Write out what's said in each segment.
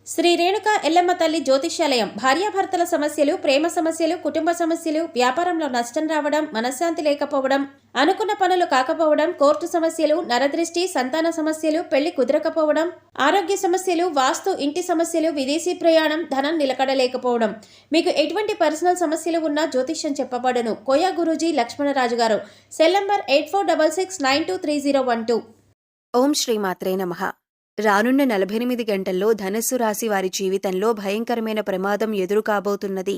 శ్రీ రేణుక ఎల్లమ్మ తల్లి జ్యోతిష్యాలయం భార్యాభర్తల సమస్యలు, ప్రేమ సమస్యలు, కుటుంబ సమస్యలు, వ్యాపారంలో నష్టం రావడం, మనశ్శాంతి లేకపోవడం, అనుకున్న పనులు కాకపోవడం, కోర్టు సమస్యలు, నరదృష్టి, సంతాన సమస్యలు, పెళ్లి కుదరకపోవడం, ఆరోగ్య సమస్యలు, వాస్తు, ఇంటి సమస్యలు, విదేశీ ప్రయాణం, ధనం నిలకడలేకపోవడం, మీకు ఎటువంటి పర్సనల్ సమస్యలు ఉన్నా జ్యోతిష్యం చెప్పబడును. కోయా గురూజీ లక్ష్మణరాజు గారు. Cell number 8466923012. ఓం శ్రీమాత్రే నమః. రానున్న 48 గంటల్లో ధనస్సు రాశి వారి జీవితంలో భయంకరమైన ప్రమాదం ఎదురు కాబోతున్నది.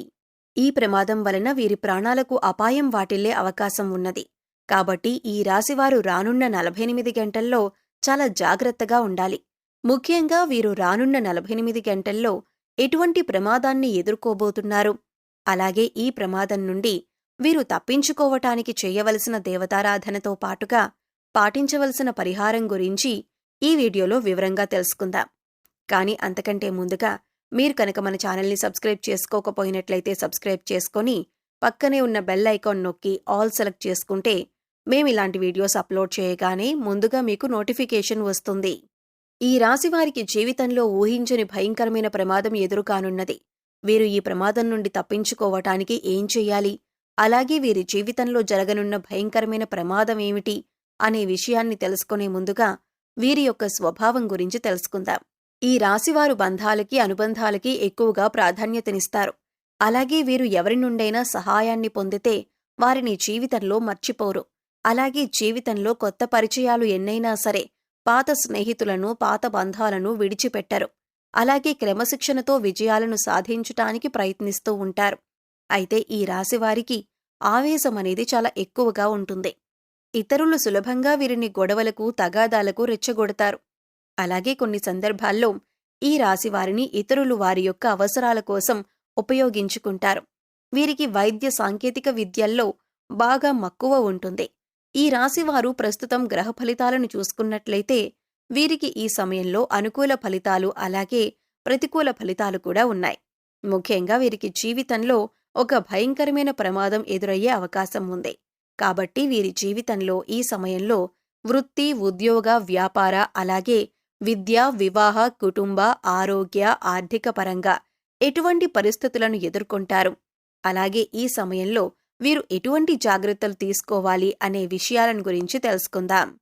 ఈ ప్రమాదం వలన వీరి ప్రాణాలకు అపాయం వాటిల్లే అవకాశం ఉన్నది. కాబట్టి ఈ రాశివారు రానున్న 48 గంటల్లో చాలా జాగ్రత్తగా ఉండాలి. ముఖ్యంగా వీరు రానున్న 48 గంటల్లో ఎటువంటి ప్రమాదాన్ని ఎదుర్కోబోతున్నారు, అలాగే ఈ ప్రమాదం నుండి వీరు తప్పించుకోవటానికి చేయవలసిన దేవతారాధనతో పాటుగా పాటించవలసిన పరిహారం గురించి ఈ వీడియోలో వివరంగా తెలుసుకుందాం. కానీ అంతకంటే ముందుగా మీరు కనుక మన ఛానల్ని సబ్స్క్రైబ్ చేసుకోకపోయినట్లయితే సబ్స్క్రైబ్ చేసుకొని పక్కనే ఉన్న బెల్ ఐకాన్ నొక్కి ఆల్ సెలెక్ట్ చేసుకుంటే మేమిలాంటి వీడియోస్ అప్లోడ్ చేయగానే ముందుగా మీకు నోటిఫికేషన్ వస్తుంది. ఈ రాశివారికి జీవితంలో ఊహించని భయంకరమైన ప్రమాదం ఎదురుకానున్నది. వీరు ఈ ప్రమాదం నుండి తప్పించుకోవటానికి ఏం చెయ్యాలి, అలాగే వీరి జీవితంలో జరగనున్న భయంకరమైన ప్రమాదం ఏమిటి అనే విషయాన్ని తెలుసుకునే ముందుగా వీరి యొక్క స్వభావం గురించి తెలుసుకుందాం. ఈ రాశివారు బంధాలకి, అనుబంధాలకి ఎక్కువగా ప్రాధాన్యతనిస్తారు. అలాగే వీరు ఎవరి నుండైనా సహాయాన్ని పొందితే వారిని జీవితంలో మర్చిపోరు. అలాగే జీవితంలో కొత్త పరిచయాలు ఎన్నైనా సరే పాత స్నేహితులను, పాత బంధాలను విడిచిపెట్టరు. అలాగే క్రమశిక్షణతో విజయాలను సాధించటానికి ప్రయత్నిస్తూ ఉంటారు. అయితే ఈ రాశివారికి ఆవేశమనేది చాలా ఎక్కువగా ఉంటుంది. ఇతరులు సులభంగా వీరిని గొడవలకు, తగాదాలకు రెచ్చగొడతారు. అలాగే కొన్ని సందర్భాల్లో ఈ రాశివారిని ఇతరులు వారి యొక్క అవసరాల కోసం ఉపయోగించుకుంటారు. వీరికి వైద్య సాంకేతిక విద్యల్లో బాగా మక్కువ ఉంటుంది. ఈ రాశివారు ప్రస్తుతం గ్రహ ఫలితాలను చూసుకున్నట్లయితే వీరికి ఈ సమయంలో అనుకూల ఫలితాలు, అలాగే ప్రతికూల ఫలితాలు కూడా ఉన్నాయి. ముఖ్యంగా వీరికి జీవితంలో ఒక భయంకరమైన ప్రమాదం ఎదురయ్యే అవకాశం ఉంది. కాబట్టి వీరి జీవితంలో ఈ సమయంలో వృత్తి, ఉద్యోగ, వ్యాపార, అలాగే విద్య, వివాహ, కుటుంబ, ఆరోగ్య, ఆర్థిక పరంగా ఎటువంటి పరిస్థితులను ఎదుర్కొంటారు, అలాగే ఈ సమయంలో వీరు ఎటువంటి జాగ్రత్తలు తీసుకోవాలి అనే విషయాలను గురించి తెలుసుకుందాం.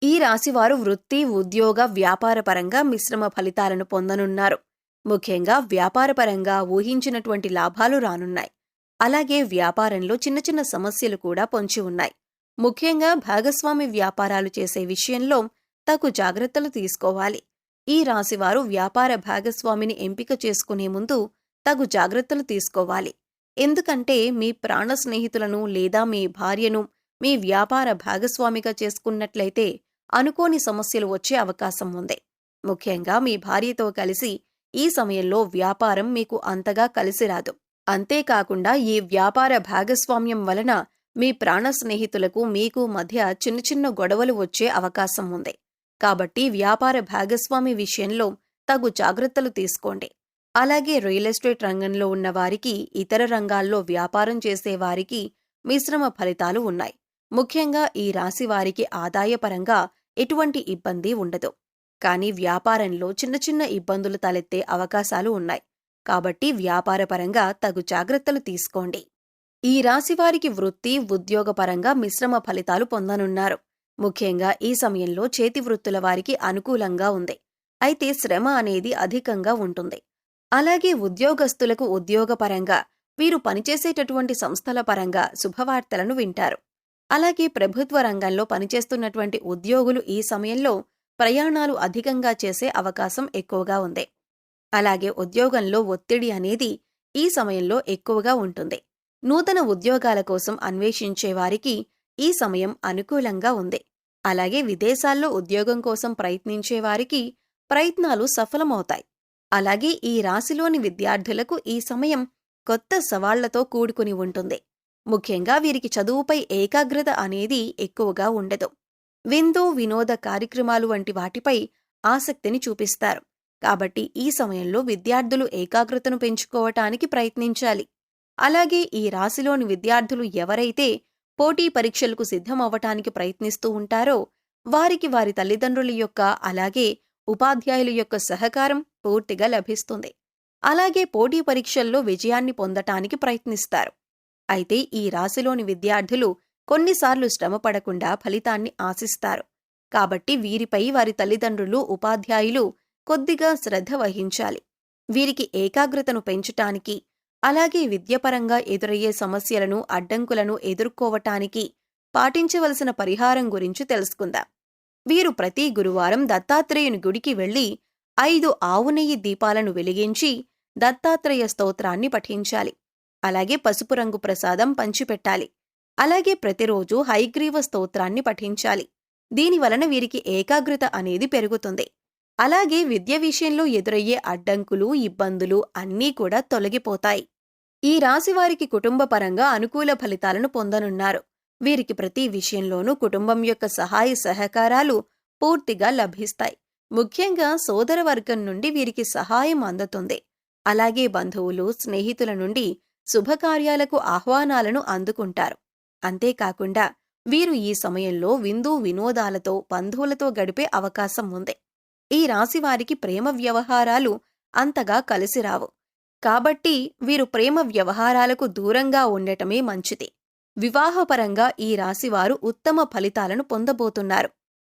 ఈ రాశివారు వృత్తి, ఉద్యోగ, వ్యాపార పరంగా మిశ్రమ ఫలితాలను పొందనున్నారు. ముఖ్యంగా వ్యాపారపరంగా ఊహించినటువంటి లాభాలు రానున్నాయి. అలాగే వ్యాపారంలో చిన్న చిన్న సమస్యలు కూడా పొంచి ఉన్నాయి. ముఖ్యంగా భాగస్వామి వ్యాపారాలు చేసే విషయంలో తగు జాగ్రత్తలు తీసుకోవాలి. ఈ రాశివారు వ్యాపార భాగస్వామిని ఎంపిక చేసుకునే ముందు తగు జాగ్రత్తలు తీసుకోవాలి. ఎందుకంటే మీ ప్రాణ స్నేహితులను లేదా మీ భార్యను మీ వ్యాపార భాగస్వామిగా చేసుకున్నట్లయితే అనుకోని సమస్యలు వచ్చే అవకాశం ఉంది. ముఖ్యంగా మీ భార్యతో కలిసి ఈ సమయంలో వ్యాపారం మీకు అంతగా కలిసిరాదు. అంతేకాకుండా ఈ వ్యాపార భాగస్వామ్యం వలన మీ ప్రాణ స్నేహితులకు మీకు మధ్య చిన్న చిన్న గొడవలు వచ్చే అవకాశం ఉంది. కాబట్టి వ్యాపార భాగస్వామి విషయంలో తగు జాగ్రత్తలు తీసుకోండి. అలాగే రియల్ ఎస్టేట్ రంగంలో ఉన్న వారికి, ఇతర రంగాల్లో వ్యాపారం చేసేవారికి మిశ్రమ ఫలితాలు ఉన్నాయి. ముఖ్యంగా ఈ రాశి వారికి ఆదాయపరంగా ఎటువంటి ఇబ్బంది ఉండదు. కానీ వ్యాపారంలో చిన్న చిన్న ఇబ్బందులు తలెత్తే అవకాశాలు ఉన్నాయి. కాబట్టి వ్యాపారపరంగా తగు జాగ్రత్తలు తీసుకోండి. ఈ రాశివారికి వృత్తి, ఉద్యోగపరంగా మిశ్రమ ఫలితాలు పొందనున్నారు. ముఖ్యంగా ఈ సమయంలో చేతి వృత్తుల వారికి అనుకూలంగా ఉంది. అయితే శ్రమ అనేది అధికంగా ఉంటుంది. అలాగే ఉద్యోగస్తులకు ఉద్యోగపరంగా వీరు పనిచేసేటటువంటి సంస్థల పరంగా శుభవార్తలను వింటారు. అలాగే ప్రభుత్వ రంగంలో పనిచేస్తున్నటువంటి ఉద్యోగులు ఈ సమయంలో ప్రయాణాలు అధికంగా చేసే అవకాశం ఎక్కువగా ఉంది. అలాగే ఉద్యోగంలో ఒత్తిడి అనేది ఈ సమయంలో ఎక్కువగా ఉంటుంది. నూతన ఉద్యోగాల కోసం అన్వేషించే వారికి ఈ సమయం అనుకూలంగా ఉంది. అలాగే విదేశాల్లో ఉద్యోగం కోసం ప్రయత్నించే వారికి ప్రయత్నాలు సఫలమవుతాయి. అలాగే ఈ రాశిలోని విద్యార్థులకు ఈ సమయం కొత్త సవాళ్లతో కూడుకుని ఉంటుంది. ముఖ్యంగా వీరికి చదువుపై ఏకాగ్రత అనేది ఎక్కువగా ఉండదు. విందు, వినోద కార్యక్రమాలు వంటి వాటిపై ఆసక్తిని చూపిస్తారు. కాబట్టి ఈ సమయంలో విద్యార్థులు ఏకాగ్రతను పెంచుకోవటానికి ప్రయత్నించాలి. అలాగే ఈ రాశిలోని విద్యార్థులు ఎవరైతే పోటీ పరీక్షలకు సిద్ధమవ్వటానికి ప్రయత్నిస్తూ ఉంటారో వారికి వారి తల్లిదండ్రుల యొక్క, అలాగే ఉపాధ్యాయుల యొక్క సహకారం, పూర్తిగా లభిస్తుంది. అలాగే పోటీ పరీక్షల్లో విజయాన్ని పొందటానికి ప్రయత్నిస్తారు. అయితే ఈ రాశిలోని విద్యార్థులు కొన్నిసార్లు శ్రమపడకుండా ఫలితాన్ని ఆశిస్తారు. కాబట్టి వీరిపై వారి తల్లిదండ్రులు, ఉపాధ్యాయులు కొద్దిగా శ్రద్ధ వహించాలి. వీరికి ఏకాగ్రతను పెంచటానికి, అలాగే విద్యపరంగా ఎదురయ్యే సమస్యలను, అడ్డంకులను ఎదుర్కోవటానికి పాటించవలసిన పరిహారం గురించి తెలుసుకుందాం. వీరు ప్రతి గురువారం దత్తాత్రేయుని గుడికి వెళ్లి 5 ఆవు నెయ్యి దీపాలను వెలిగించి దత్తాత్రేయ స్తోత్రాన్ని పఠించాలి. అలాగే పసుపు రంగు ప్రసాదం పంచిపెట్టాలి. అలాగే ప్రతిరోజు హయగ్రీవ స్తోత్రాన్ని పఠించాలి. దీనివలన వీరికి ఏకాగ్రత అనేది పెరుగుతుంది. అలాగే విద్య విషయంలో ఎదురయ్యే అడ్డంకులు, ఇబ్బందులు అన్నీ కూడా తొలగిపోతాయి. ఈ రాశివారికి కుటుంబపరంగా అనుకూల ఫలితాలను పొందనున్నారు. వీరికి ప్రతి విషయంలోనూ కుటుంబం యొక్క సహాయ సహకారాలు పూర్తిగా లభిస్తాయి. ముఖ్యంగా సోదరవర్గం నుండి వీరికి సహాయం అందుతుంది. అలాగే బంధువులు, స్నేహితుల నుండి శుభకార్యాలకు ఆహ్వానాలను అందుకుంటారు. అంతేకాకుండా వీరు ఈ సమయంలో విందు వినోదాలతో, బంధువులతో గడిపే అవకాశం ఉంది. ఈ రాశివారికి ప్రేమ వ్యవహారాలు అంతగా కలిసిరావు. కాబట్టి వీరు ప్రేమ వ్యవహారాలకు దూరంగా ఉండటమే మంచిది. వివాహపరంగా ఈ రాశివారు ఉత్తమ ఫలితాలను పొందబోతున్నారు.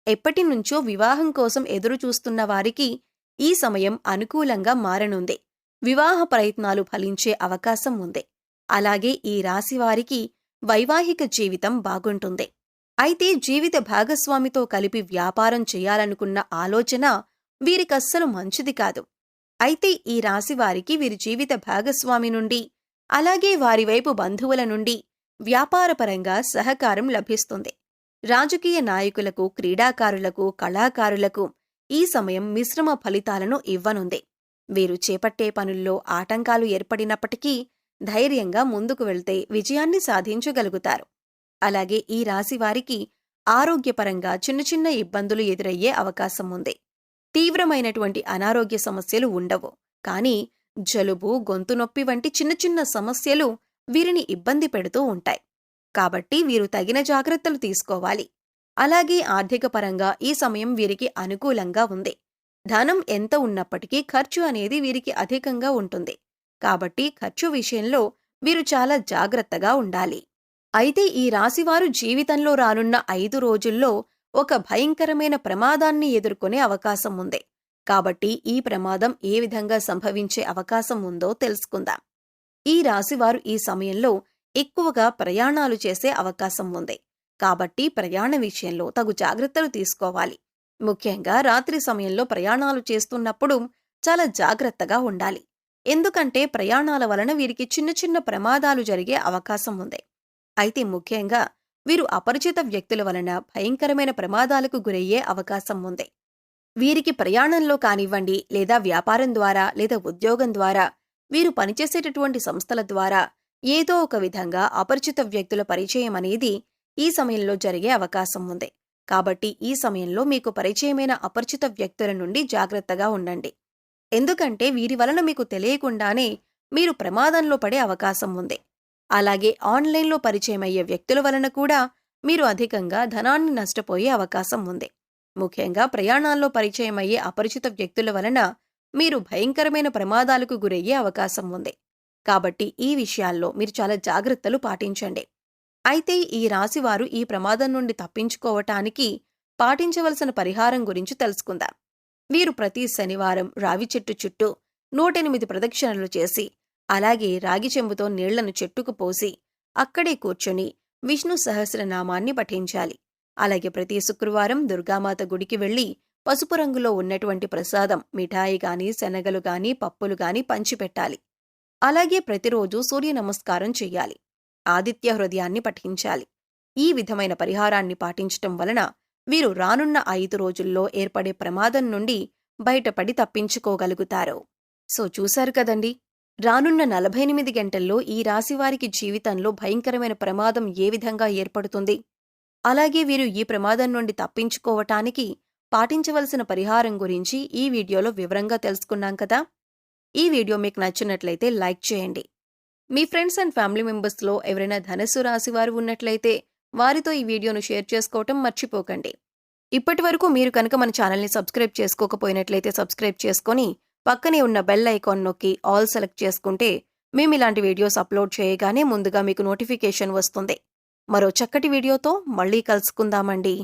ఎప్పటినుంచో వివాహం కోసం ఎదురుచూస్తున్న వారికి ఈ సమయం అనుకూలంగా మారనుంది. వివాహ ప్రయత్నాలు ఫలించే అవకాశం ఉంది. అలాగే ఈ రాశివారికి వైవాహిక జీవితం బాగుంటుంది. అయితే జీవిత భాగస్వామితో కలిపి వ్యాపారం చేయాలనుకున్న ఆలోచన వీరికస్సలు మంచిది కాదు. అయితే ఈ రాశివారికి వీరి జీవిత భాగస్వామి నుండి, అలాగే వారి వైపు బంధువుల నుండి వ్యాపారపరంగా సహకారం లభిస్తుంది. రాజకీయ నాయకులకు, క్రీడాకారులకు, కళాకారులకు ఈ సమయం మిశ్రమ ఫలితాలను ఇవ్వనుంది. వీరు చేపట్టే పనుల్లో ఆటంకాలు ఏర్పడినప్పటికీ ధైర్యంగా ముందుకు వెళ్తే విజయాన్ని సాధించగలుగుతారు. అలాగే ఈ రాశివారికి ఆరోగ్యపరంగా చిన్న చిన్న ఇబ్బందులు ఎదురయ్యే అవకాశం ఉంది. తీవ్రమైనటువంటి అనారోగ్య సమస్యలు ఉండవు. కానీ జలుబు, గొంతు నొప్పి వంటి చిన్న చిన్న సమస్యలు వీరిని ఇబ్బంది పెడుతూ ఉంటాయి. కాబట్టి వీరు తగిన జాగ్రత్తలు తీసుకోవాలి. అలాగే ఆర్థిక పరంగా ఈ సమయం వీరికి అనుకూలంగా ఉంది. ధనం ఎంత ఉన్నప్పటికీ ఖర్చు అనేది వీరికి అధికంగా ఉంటుంది. కాబట్టి ఖర్చు విషయంలో వీరు చాలా జాగ్రత్తగా ఉండాలి. అయితే ఈ రాశివారు జీవితంలో రానున్న 5 రోజుల్లో ఒక భయంకరమైన ప్రమాదాన్ని ఎదుర్కొనే అవకాశం ఉంది. కాబట్టి ఈ ప్రమాదం ఏ విధంగా సంభవించే అవకాశం ఉందో తెలుసుకుందాం. ఈ రాశివారు ఈ సమయంలో ఎక్కువగా ప్రయాణాలు చేసే అవకాశం ఉంది. కాబట్టి ప్రయాణ విషయంలో తగు జాగ్రత్తలు తీసుకోవాలి. ముఖ్యంగా రాత్రి సమయంలో ప్రయాణాలు చేస్తున్నప్పుడు చాలా జాగ్రత్తగా ఉండాలి. ఎందుకంటే ప్రయాణాల వలన వీరికి చిన్న చిన్న ప్రమాదాలు జరిగే అవకాశం ఉంది. అయితే ముఖ్యంగా వీరు అపరిచిత వ్యక్తుల వలన భయంకరమైన ప్రమాదాలకు గురయ్యే అవకాశం ఉంది. వీరికి ప్రయాణంలో కానివ్వండి, లేదా వ్యాపారం ద్వారా, లేదా ఉద్యోగం ద్వారా, వీరు పనిచేసేటటువంటి సంస్థల ద్వారా ఏదో ఒక విధంగా అపరిచిత వ్యక్తుల పరిచయం అనేది ఈ సమయంలో జరిగే అవకాశం ఉంది. కాబట్టి ఈ సమయంలో మీకు పరిచయమైన అపరిచిత వ్యక్తుల నుండి జాగ్రత్తగా ఉండండి. ఎందుకంటే వీరి వలన మీకు తెలియకుండానే మీరు ప్రమాదంలో పడే అవకాశం ఉంది. అలాగే ఆన్లైన్లో పరిచయమయ్యే వ్యక్తుల వలన కూడా మీరు అధికంగా ధనాన్ని నష్టపోయే అవకాశం ఉంది. ముఖ్యంగా ప్రయాణాల్లో పరిచయమయ్యే అపరిచిత వ్యక్తుల వలన మీరు భయంకరమైన ప్రమాదాలకు గురయ్యే అవకాశం ఉంది. కాబట్టి ఈ విషయాల్లో మీరు చాలా జాగ్రత్తలు పాటించండి. అయితే ఈ రాశివారు ఈ ప్రమాదం నుండి తప్పించుకోవటానికి పాటించవలసిన పరిహారం గురించి తెలుసుకుందాం. వీరు ప్రతి శనివారం రావి చెట్టు చుట్టూ 108 ప్రదక్షిణలు చేసి, అలాగే రాగి చెంబుతో నీళ్లను చెట్టుకు పోసి అక్కడే కూర్చొని విష్ణు సహస్రనామాన్ని పఠించాలి. అలాగే ప్రతి శుక్రవారం దుర్గామాత గుడికి వెళ్లి పసుపు రంగులో ఉన్నటువంటి ప్రసాదం, మిఠాయి గాని, శనగలు గాని, పప్పులు గాని పంచిపెట్టాలి. అలాగే ప్రతిరోజు సూర్య నమస్కారం చెయ్యాలి. ఆదిత్య హృదయాన్ని పఠించాలి. ఈ విధమైన పరిహారాన్ని పాటించటం వలన వీరు రానున్న 5 రోజుల్లో ఏర్పడే ప్రమాదం నుండి బయటపడి తప్పించుకోగలుగుతారు. సో చూశారు కదండి, రానున్న 48 గంటల్లో ఈ రాశివారికి జీవితంలో భయంకరమైన ప్రమాదం ఏ విధంగా ఏర్పడుతుంది, అలాగే వీరు ఈ ప్రమాదం నుండి తప్పించుకోవటానికి పాటించవలసిన పరిహారం గురించి ఈ వీడియోలో వివరంగా తెలుసుకున్నాం కదా. ఈ వీడియో మీకు నచ్చినట్లయితే లైక్ చేయండి. మీ ఫ్రెండ్స్ అండ్ ఫ్యామిలీ మెంబర్స్లో ఎవరైనా ధనుస్సు రాశి వారు ఉన్నట్లయితే వారితో ఈ వీడియోను షేర్ చేసుకోవటం మర్చిపోకండి. ఇప్పటి వరకు మీరు కనుక మన ఛానల్ని సబ్స్క్రైబ్ చేసుకోకపోయినట్లయితే సబ్స్క్రైబ్ చేసుకొని పక్కనే ఉన్న బెల్ ఐకాన్ నొక్కి ఆల్ సెలెక్ట్ చేసుకుంటే మేమిలాంటి వీడియోస్ అప్లోడ్ చేయగానే ముందుగా మీకు నోటిఫికేషన్ వస్తుంది. మరో చక్కటి వీడియోతో మళ్ళీ కలుసుకుందామండి.